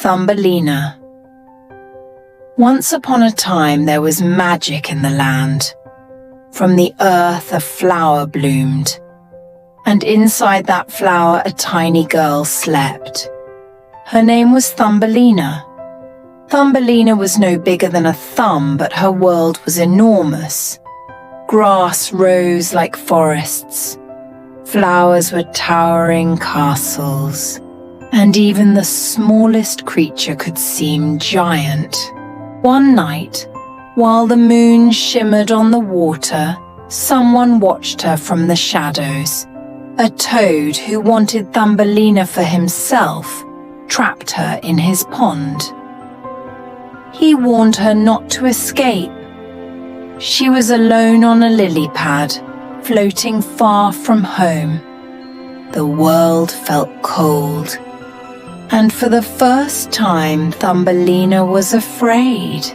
Thumbelina. Once upon a time there was magic in the land. From the earth a flower bloomed, and inside that flower a tiny girl slept. Her name was Thumbelina. Thumbelina was no bigger than a thumb, but her world was enormous. Grass rose like forests. Flowers were towering castles, and even the smallest creature could seem giant. One night, while the moon shimmered on the water, someone watched her from the shadows. A toad who wanted Thumbelina for himself trapped her in his pond. He warned her not to escape. She was alone on a lily pad, floating far from home. The world felt cold, and for the first time Thumbelina was afraid.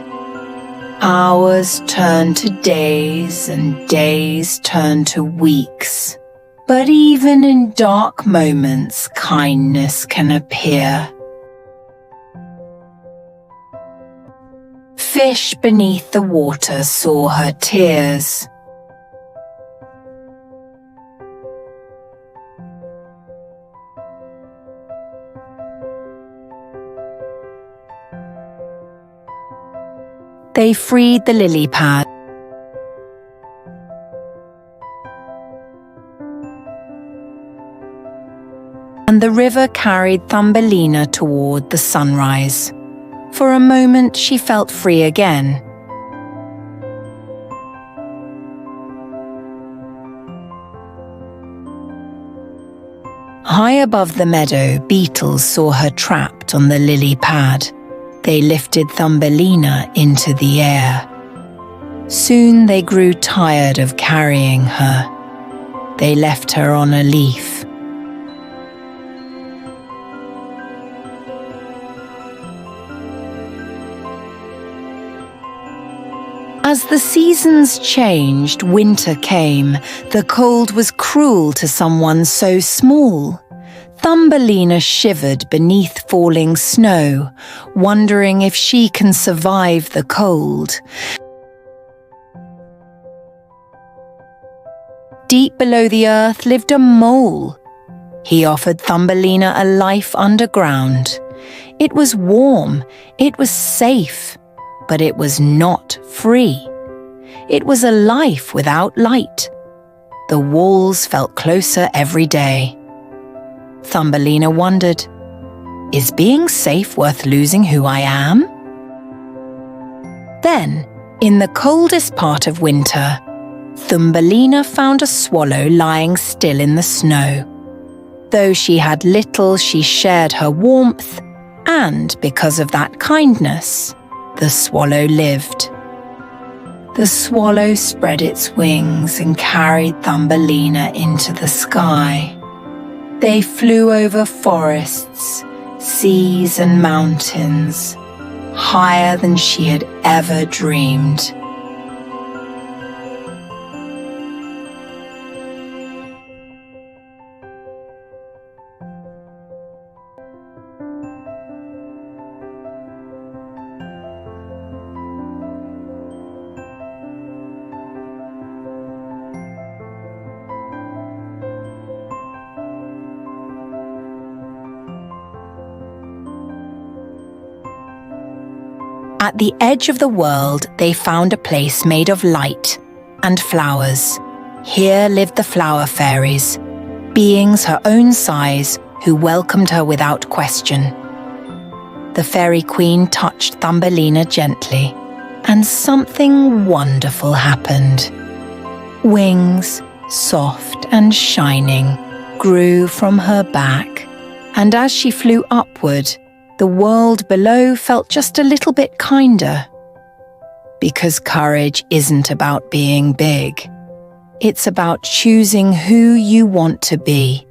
Hours turned to days, and days turned to weeks. But even in dark moments, kindness can appear. Fish beneath the water saw her tears. They freed the lily pad. And the river carried Thumbelina toward the sunrise. For a moment she felt free again. High above the meadow, beetles saw her trapped on the lily pad. They lifted Thumbelina into the air. Soon they grew tired of carrying her. They left her on a leaf. As the seasons changed, winter came. The cold was cruel to someone so small. Thumbelina shivered beneath falling snow, wondering if she can survive the cold. Deep below the earth lived a mole. He offered Thumbelina a life underground. It was warm, it was safe, but it was not free. It was a life without light. The walls felt closer every day. Thumbelina wondered, is being safe worth losing who I am? Then, in the coldest part of winter, Thumbelina found a swallow lying still in the snow. Though she had little, she shared her warmth, and because of that kindness, the swallow lived. The swallow spread its wings and carried Thumbelina into the sky. They flew over forests, seas and mountains, higher than she had ever dreamed. At the edge of the world, they found a place made of light and flowers. Here lived the flower fairies, beings her own size who welcomed her without question. The fairy queen touched Thumbelina gently, and something wonderful happened. Wings, soft and shining, grew from her back, and as she flew upward, the world below felt just a little bit kinder. Because courage isn't about being big. It's about choosing who you want to be